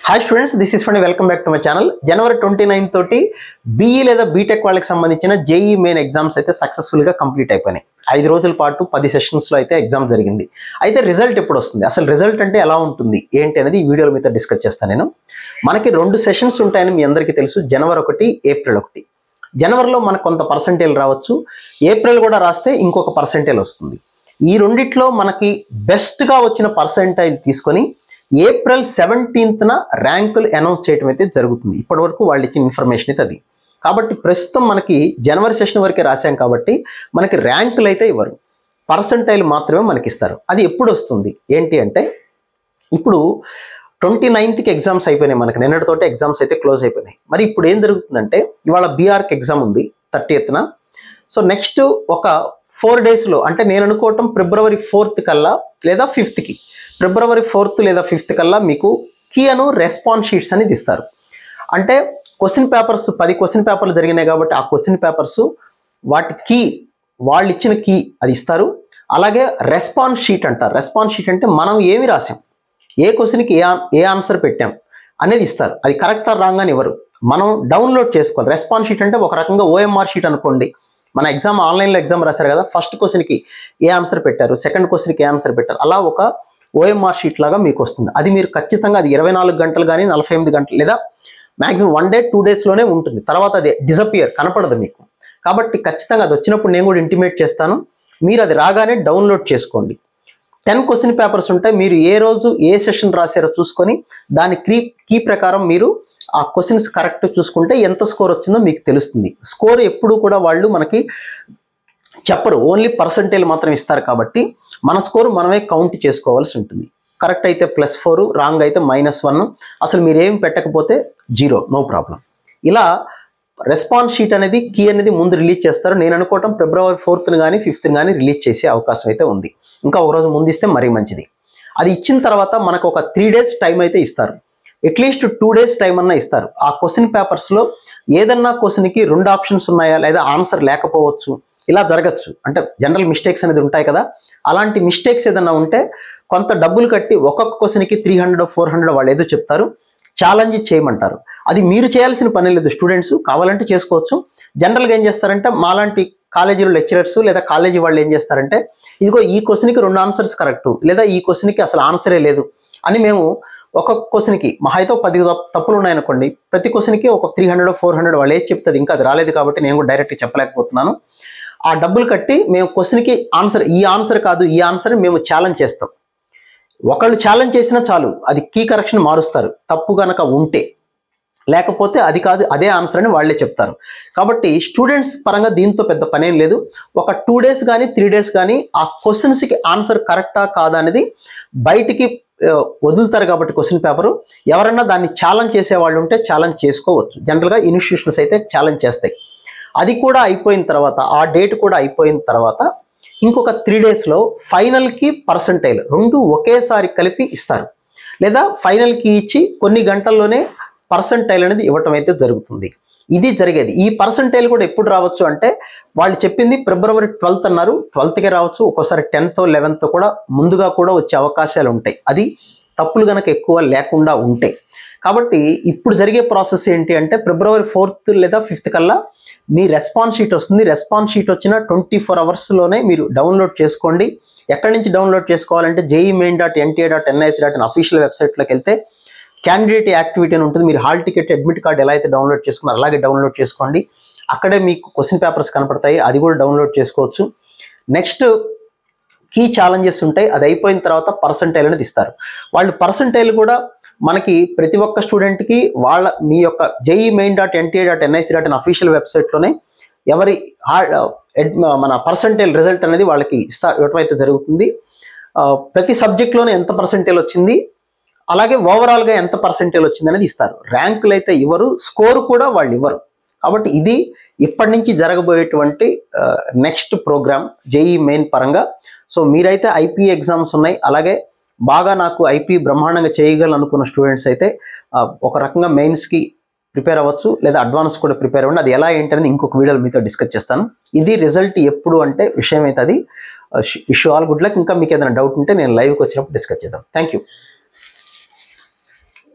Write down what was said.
Hi students, this is ఫండి. Welcome back to my channel. జనవరి 29 తోటి బీఈ లేదా బీటెక్ వాళ్ళకి సంబంధించిన జేఈ మెయిన్ ఎగ్జామ్స్ అయితే సక్సెస్ఫుల్గా కంప్లీట్ అయిపోయినాయి. 5 రోజుల పాటు 10 సెషన్స్లో అయితే ఎగ్జామ్ జరిగింది. అయితే రిజల్ట్ ఎప్పుడు వస్తుంది, అసలు రిజల్ట్ అంటే ఎలా ఉంటుంది ఏంటి అనేది ఈ వీడియోలో మీతో డిస్కస్ చేస్తాను. నేను మనకి 2 సెషన్స్ ఉంటాయని మీ అందరికీ తెలుసు. జనవరి 1, ఏప్రిల్ 1. జనవరిలో మనకు కొంత పర్సెంటేజ్ రావచ్చు, ఏప్రిల్ కూడా రాస్తే ఇంకొక పర్సెంటేజ్ వస్తుంది. ఈ రెండిట్లో మనకి బెస్ట్గా వచ్చిన పర్సెంటేజ్ తీసుకొని ఏప్రిల్ 17న ర్యాంకులు అనౌన్స్ చేయడం అయితే జరుగుతుంది. ఇప్పటి వరకు వాళ్ళు ఇచ్చిన ఇన్ఫర్మేషన్ అయితే అది. కాబట్టి ప్రస్తుతం మనకి జనవరి సెషన్ వరకే రాశాం కాబట్టి మనకి ర్యాంకులు అయితే ఇవ్వరు, పర్సెంటైల్ మాత్రమే మనకి ఇస్తారు. అది ఎప్పుడు వస్తుంది ఏంటి అంటే, ఇప్పుడు 29కి ఎగ్జామ్స్ అయిపోయినాయి. మనకి నిన్నటితోటి ఎగ్జామ్స్ అయితే క్లోజ్ అయిపోయినాయి. మరి ఇప్పుడు ఏం జరుగుతుందంటే, ఇవాళ బీఆర్కి ఎగ్జామ్ ఉంది 30న. సో నెక్స్ట్ ఒక 4 డేస్లో, అంటే నేను అనుకోవటం ఫిబ్రవరి 4th కల్లా లేదా 5th, ఫిబ్రవరి 4th లేదా 5th కల్లా మీకు కీ అను రెస్పాన్స్ షీట్స్ అనేది ఇస్తారు. అంటే క్వశ్చన్ పేపర్స్ 10 క్వశ్చన్ పేపర్లు జరిగినాయి కాబట్టి ఆ క్వశ్చన్ పేపర్స్ వాటి కీ, వాళ్ళు ఇచ్చిన కీ అది ఇస్తారు. అలాగే రెస్పాన్స్ షీట్ అంటారు. రెస్పాన్స్ షీట్ అంటే మనం ఏమి రాసాం, ఏ క్వశ్చన్కి ఏ ఆన్సర్ పెట్టాం అనేది ఇస్తారు. అది కరెక్టా రాంగ్ అని ఇవ్వరు, మనం డౌన్లోడ్ చేసుకోవాలి. రెస్పాన్స్ షీట్ అంటే ఒక రకంగా ఓఎంఆర్ షీట్ అనుకోండి. మన ఎగ్జామ్ ఆన్లైన్లో ఎగ్జామ్ రాశారు కదా, ఫస్ట్ క్వశ్చన్కి ఏ ఆన్సర్ పెట్టారు, సెకండ్ క్వశ్చన్కి ఏ ఆన్సర్ పెట్టారు, అలా ఒక ఓఎంఆర్ షీట్ లాగా మీకు వస్తుంది. అది మీరు ఖచ్చితంగా అది 24 గంటలు కానీ 48 గంటలు లేదా మ్యాక్సిమం 1 డే 2 డేస్లోనే ఉంటుంది. తర్వాత అది డిసపియర్, కనపడదు మీకు. కాబట్టి ఖచ్చితంగా అది వచ్చినప్పుడు నేను కూడా ఇంటిమేట్ చేస్తాను. మీరు అది రాగానే డౌన్లోడ్ చేసుకోండి. 10 క్వశ్చన్ పేపర్స్ ఉంటాయి. మీరు ఏ రోజు ఏ సెషన్ రాశారో చూసుకొని దాని కీ ప్రకారం మీరు ఆ క్వశ్చన్స్ కరెక్ట్ చూసుకుంటే ఎంత స్కోర్ వచ్చిందో మీకు తెలుస్తుంది. స్కోర్ ఎప్పుడు కూడా వాళ్ళు మనకి చెప్పరు, ఓన్లీ పర్సెంటేజ్ మాత్రం ఇస్తారు. కాబట్టి మన స్కోర్ మనమే కౌంట్ చేసుకోవాల్సి ఉంటుంది. కరెక్ట్ అయితే +4, రాంగ్ అయితే -1, అసలు మీరు ఏం పెట్టకపోతే 0, నో ప్రాబ్లం. ఇలా రెస్పాన్స్ షీట్ అనేది, కీ అనేది ముందు రిలీజ్ చేస్తారు. నేను అనుకోవటం ఫిబ్రవరి 4th కానీ 5th కానీ రిలీజ్ చేసే అవకాశం అయితే ఉంది. ఇంకా ఒక రోజు ముందు ఇస్తే మరీ మంచిది. అది ఇచ్చిన తర్వాత మనకు ఒక 3 డేస్ టైం అయితే ఇస్తారు. అట్లీస్ట్ 2 డేస్ టైం అన్నా ఇస్తారు. ఆ క్వశ్చన్ పేపర్స్లో ఏదన్నా క్వశ్చన్కి 2 ఆప్షన్స్ ఉన్నాయా లేదా ఆన్సర్ లేకపోవచ్చు, ఇలా జరగచ్చు. అంటే జనరల్ మిస్టేక్స్ అనేది ఉంటాయి కదా, అలాంటి మిస్టేక్స్ ఏదన్నా ఉంటే కొంత డబ్బులు కట్టి ఒక్కొక్క క్వశ్చన్కి 300, 400 వాళ్ళు ఏదో చెప్తారు, ఛాలెంజ్ చేయమంటారు. అది మీరు చేయాల్సిన పని లేదు. స్టూడెంట్స్ కావాలంటే చేసుకోవచ్చు. జనరల్గా ఏం చేస్తారంటే, మాలాంటి కాలేజీలో లెక్చరర్స్ లేదా కాలేజీ వాళ్ళు ఏం చేస్తారంటే, ఇదిగో ఈ క్వశ్చన్కి 2 ఆన్సర్స్ కరెక్టు, లేదా ఈ క్వశ్చన్కి అసలు ఆన్సరే లేదు అని మేము ఒక్కొక్క క్వశ్చన్కి మహా అయితే 10 తప్పులు ఉన్నాయనుకోండి, ప్రతి క్వశ్చన్కి ఒక 300, 400 వాళ్ళు ఏది చెప్తుంది. ఇంకా అది రాలేదు కాబట్టి నేను కూడా డైరెక్ట్గా చెప్పలేకపోతున్నాను. ఆ డబ్బులు కట్టి మేము క్వశ్చన్కి ఆన్సర్, ఈ ఆన్సర్ కాదు ఈ ఆన్సర్ మేము ఛాలెంజ్ చేస్తాం. ఒకళ్ళు ఛాలెంజ్ చేసినా చాలు, అది కీ కరెక్షన్ మారుస్తారు తప్పు కనుక ఉంటే. లేకపోతే అది కాదు అదే ఆన్సర్ అని వాళ్ళే చెప్తారు. కాబట్టి స్టూడెంట్స్ పరంగా దీంతో పెద్ద పనేం లేదు. ఒక 2 డేస్ కానీ 3 డేస్ కానీ ఆ క్వశ్చన్స్కి ఆన్సర్ కరెక్టా కాదా అనేది బయటికి వదులుతారు. కాబట్టి క్వశ్చన్ పేపరు ఎవరన్నా దాన్ని ఛాలెంజ్ చేసేవాళ్ళు ఉంటే ఛాలెంజ్ చేసుకోవచ్చు. జనరల్గా ఇన్స్టిట్యూషన్స్ అయితే ఛాలెంజ్ చేస్తాయి. అది కూడా అయిపోయిన తర్వాత, ఆ డేట్ కూడా అయిపోయిన తర్వాత ఇంకొక 3 డేస్లో ఫైనల్కి పర్సెంటైల్ 2 ఒకేసారి కలిపి ఇస్తారు. లేదా ఫైనల్కి ఇచ్చి కొన్ని గంటల్లోనే పర్సెంటైల్ అనేది ఇవ్వటం అయితే జరుగుతుంది. ఇది జరిగేది. ఈ పర్సెంటైల్ కూడా ఎప్పుడు రావచ్చు అంటే, వాళ్ళు చెప్పింది ఫిబ్రవరి 12th అన్నారు, 12thకే రావచ్చు. ఒక్కోసారి 10th, 11th కూడా ముందుగా కూడా వచ్చే అవకాశాలు ఉంటాయి. అది తప్పులు కనుక ఎక్కువ లేకుండా ఉంటాయి. కాబట్టి ఇప్పుడు జరిగే ప్రాసెస్ ఏంటి అంటే, ఫిబ్రవరి 4th లేదా 5th కల్లా మీ రెస్పాన్స్ షీట్ వస్తుంది. రెస్పాన్స్ షీట్ వచ్చిన 24 అవర్స్లోనే మీరు డౌన్లోడ్ చేసుకోండి. ఎక్కడి నుంచి డౌన్లోడ్ చేసుకోవాలంటే, jemain.nta.nic.in అఫీషియల్ వెబ్సైట్లోకి వెళ్తే క్యాండిడేట్ యాక్టివిటీ అని ఉంటుంది. మీరు హాల్ టికెట్, అడ్మిట్ కార్డ్ ఎలా అయితే డౌన్లోడ్ చేసుకున్నారో అలాగే డౌన్లోడ్ చేసుకోండి. అక్కడే మీకు క్వశ్చన్ పేపర్స్ కనపడతాయి, అది కూడా డౌన్లోడ్ చేసుకోవచ్చు. నెక్స్ట్ కీ ఛాలెంజెస్ ఉంటాయి. అది అయిపోయిన తర్వాత పర్సెంటైల్ అనేది ఇస్తారు. వాళ్ళు పర్సెంటైల్ కూడా మనకి ప్రతి ఒక్క స్టూడెంట్కి మీ యొక్క jemain.nta.nic.in అఫీషియల్ వెబ్సైట్లోనే ఎవరి మన పర్సెంటైల్ రిజల్ట్ అనేది వాళ్ళకి ఇవ్వటం అయితే జరుగుతుంది. ప్రతి సబ్జెక్ట్లోనే ఎంత పర్సెంటైల్ వచ్చింది, అలాగే ఓవరాల్గా ఎంత పర్సెంటేజ్ వచ్చింది అనేది ఇస్తారు. ర్యాంకులు అయితే ఇవ్వరు, స్కోర్ కూడా వాళ్ళు ఇవ్వరు. కాబట్టి ఇది ఇప్పటి నుంచి జరగబోయేటువంటి నెక్స్ట్ ప్రోగ్రామ్ జేఈ మెయిన్ పరంగా. సో మీరైతే ఐపీ ఎగ్జామ్స్ ఉన్నాయి, అలాగే బాగా నాకు ఐపీ బ్రహ్మాండంగా చేయగలనుకున్న స్టూడెంట్స్ అయితే ఒక రకంగా మెయిన్స్కి ప్రిపేర్ అవ్వచ్చు, లేదా అడ్వాన్స్ కూడా ప్రిపేర్ అవ్వండి. అది ఎలా ఏంటనేది ఇంకొక వీడియోలో మీతో డిస్కస్ చేస్తాను. ఇది రిజల్ట్ ఎప్పుడు అంటే విషయం అయితే అది. Wish all good luck. ఇంకా మీకు ఏదైనా డౌట్ ఉంటే నేను లైవ్కి వచ్చినప్పుడు డిస్కస్ చేద్దాం. Thank you.